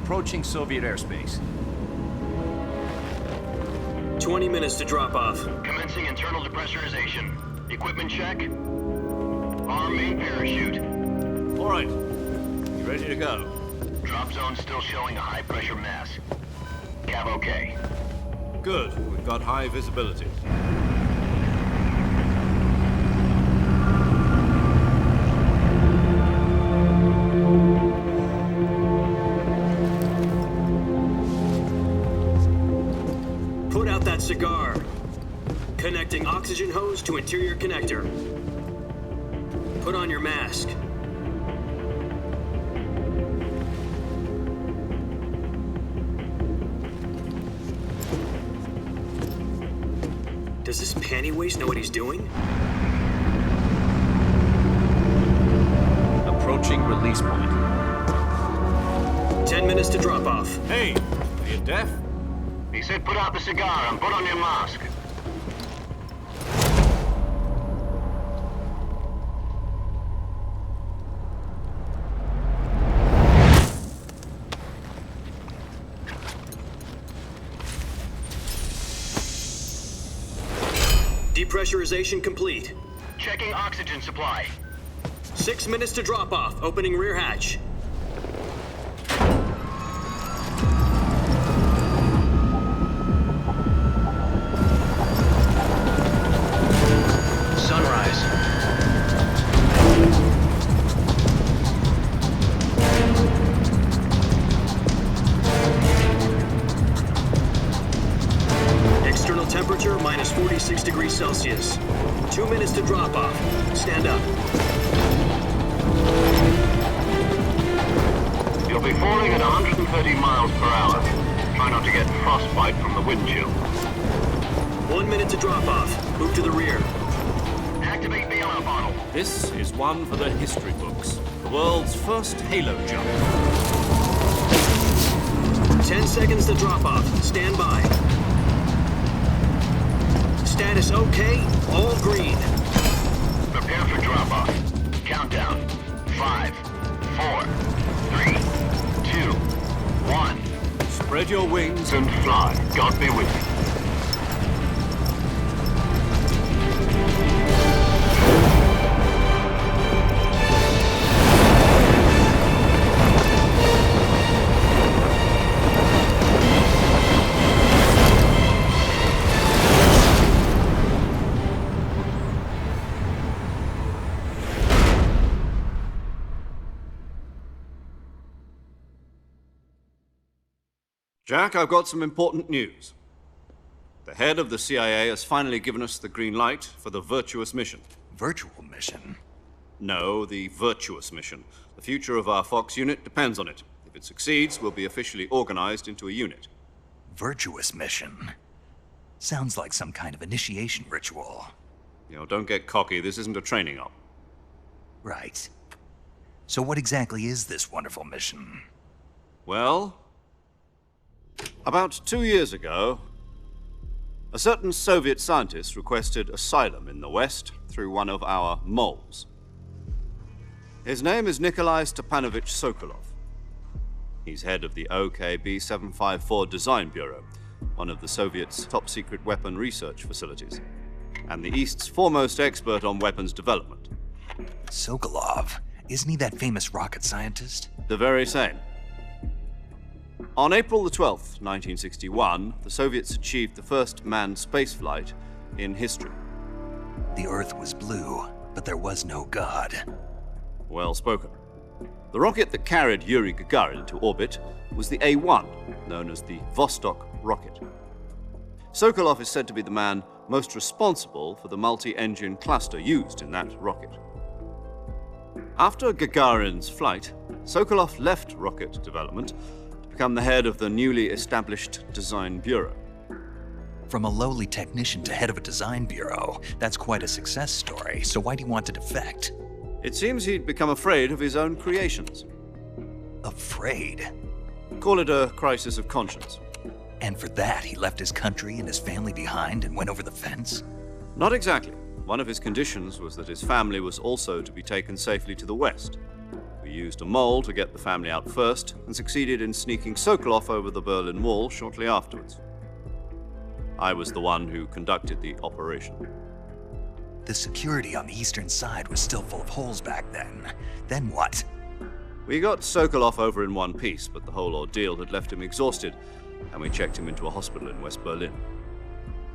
approaching Soviet airspace. 20 minutes to drop off. Commencing internal depressurization. Equipment check. Arm main parachute. All right. You ready to go? Drop zone still showing a high pressure mass. Cav okay. Good. We've got high visibility. Put out that cigar. Connecting oxygen hose to interior connector. Put on your mask. Does this panty waste know what he's doing? Approaching release point. 10 minutes to drop off. Hey, are you deaf? He said put out the cigar and put on your mask. Depressurization complete. Checking oxygen supply. 6 minutes to drop off. Opening rear hatch. Sunrise. External temperature minus 46 degrees Celsius. 2 minutes to drop off. Stand up. You'll be falling at 130 miles per hour. Try not to get frostbite from the wind chill. 1 minute to drop off. Move to the rear. Activate bailout bottle. This is one for the history books. The world's first halo jump. 10 seconds to drop off. Stand by. Status okay. All green. Prepare for drop off. Countdown. 5, 4, 3, 2, 1. Spread your wings And fly. God be with you. Jack, I've got some important news. The head of the CIA has finally given us the green light for the virtuous mission. Virtual mission? No, the virtuous mission. The future of our Fox unit depends on it. If it succeeds, we'll be officially organized into a unit. Virtuous mission? Sounds like some kind of initiation ritual. You know, don't get cocky. This isn't a training op. Right. So what exactly is this wonderful mission? Well, about 2 years ago, a certain Soviet scientist requested asylum in the West through one of our moles. His name is Nikolai Stepanovich Sokolov. He's head of the OKB 754 Design Bureau, one of the Soviets' top-secret weapon research facilities, and the East's foremost expert on weapons development. Sokolov? Isn't he that famous rocket scientist? The very same. On April the 12th, 1961, the Soviets achieved the first manned spaceflight in history. The Earth was blue, but there was no God. Well spoken. The rocket that carried Yuri Gagarin to orbit was the A-1, known as the Vostok rocket. Sokolov is said to be the man most responsible for the multi-engine cluster used in that rocket. After Gagarin's flight, Sokolov left rocket development to become the head of the newly established Design Bureau. From a lowly technician to head of a design bureau, that's quite a success story, so why do you want to defect? It seems he'd become afraid of his own creations. Afraid? Call it a crisis of conscience. And for that, he left his country and his family behind and went over the fence? Not exactly. One of his conditions was that his family was also to be taken safely to the West. We used a mole to get the family out first and succeeded in sneaking Sokolov over the Berlin Wall shortly afterwards. I was the one who conducted the operation. The security on the eastern side was still full of holes back then. Then what? We got Sokolov over in one piece, but the whole ordeal had left him exhausted, and we checked him into a hospital in West Berlin.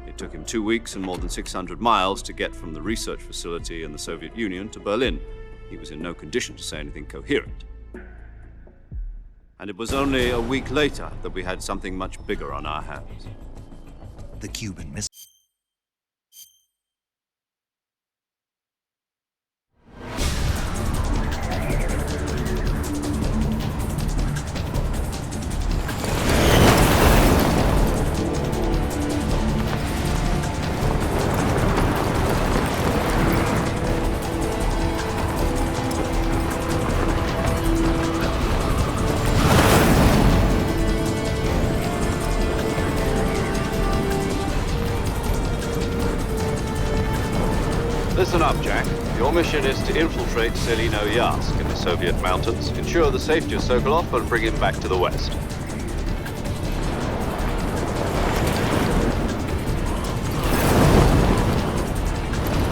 It took him 2 weeks and more than 600 miles to get from the research facility in the Soviet Union to Berlin. He was in no condition to say anything coherent. And it was only a week later that we had something much bigger on our hands. The Cuban Missile. Listen up, Jack. Your mission is to infiltrate Selino-Yarsk in the Soviet mountains, ensure the safety of Sokolov, and bring him back to the West.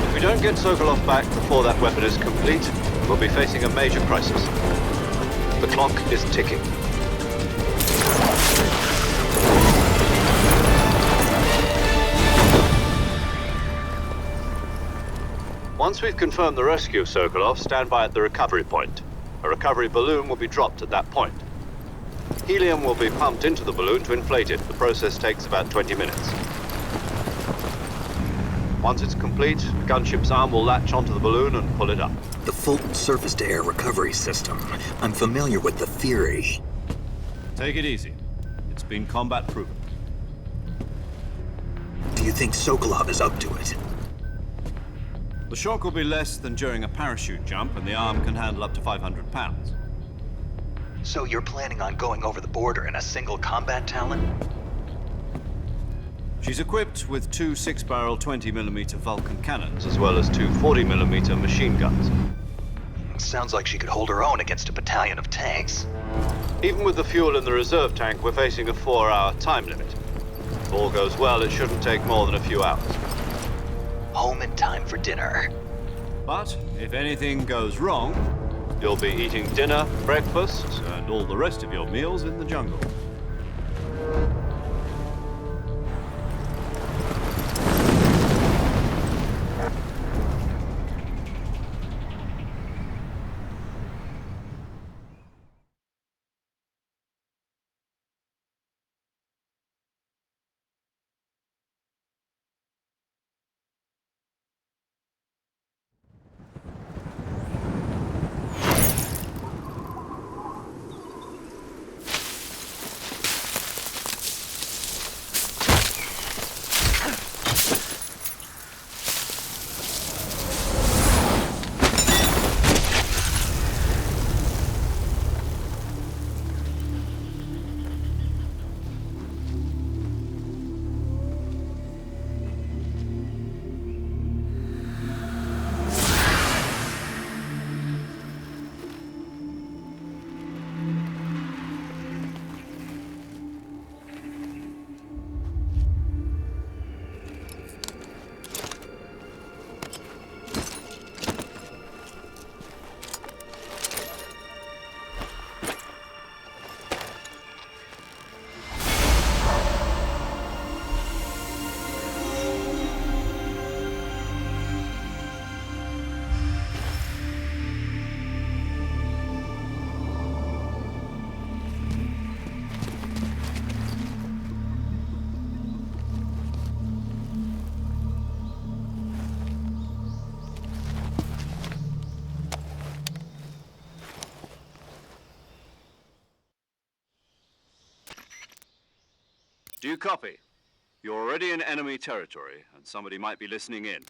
If we don't get Sokolov back before that weapon is complete, we'll be facing a major crisis. The clock is ticking. Once we've confirmed the rescue of Sokolov, stand by at the recovery point. A recovery balloon will be dropped at that point. Helium will be pumped into the balloon to inflate it. The process takes about 20 minutes. Once it's complete, the gunship's arm will latch onto the balloon and pull it up. The Fulton surface-to-air recovery system. I'm familiar with the theory. Take it easy. It's been combat-proven. Do you think Sokolov is up to it? The shock will be less than during a parachute jump, and the arm can handle up to 500 pounds. So you're planning on going over the border in a single combat Talon? She's equipped with 2 6-barrel 20mm Vulcan cannons, as well as 2 40mm machine guns. Sounds like she could hold her own against a battalion of tanks. Even with the fuel in the reserve tank, we're facing a 4-hour time limit. If all goes well, it shouldn't take more than a few hours. Home in time for dinner. But if anything goes wrong, you'll be eating dinner, breakfast, and all the rest of your meals in the jungle. Do you copy? You're already in enemy territory, and somebody might be listening in.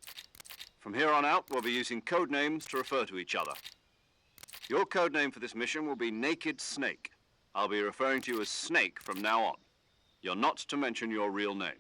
From here on out, we'll be using code names to refer to each other. Your code name for this mission will be Naked Snake. I'll be referring to you as Snake from now on. You're not to mention your real name.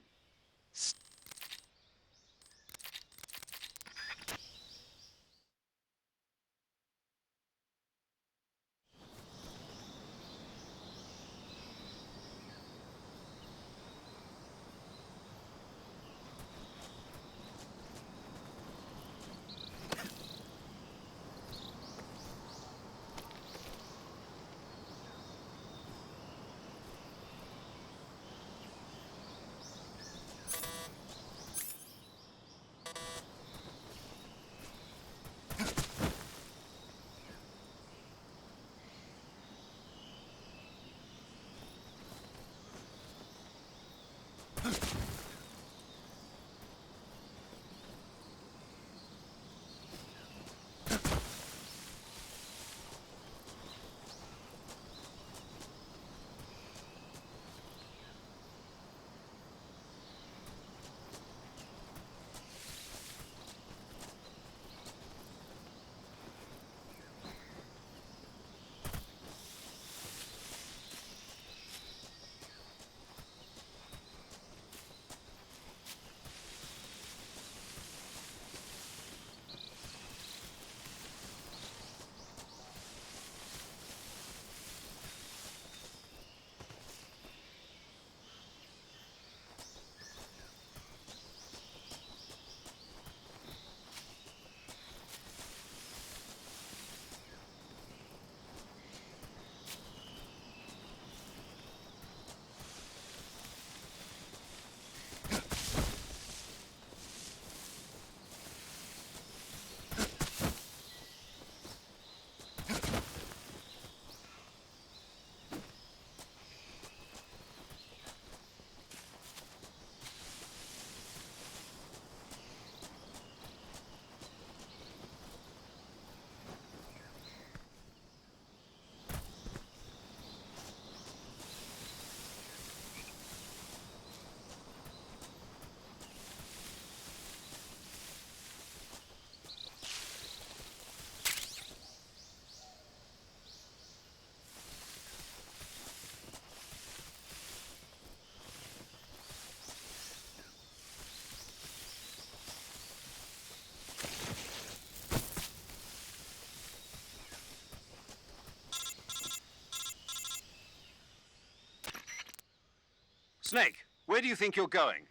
Snake, where do you think you're going?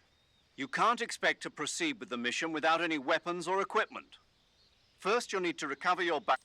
You can't expect to proceed with the mission without any weapons or equipment. First, you'll need to recover your back.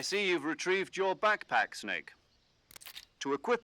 I see you've retrieved your backpack, Snake. To equip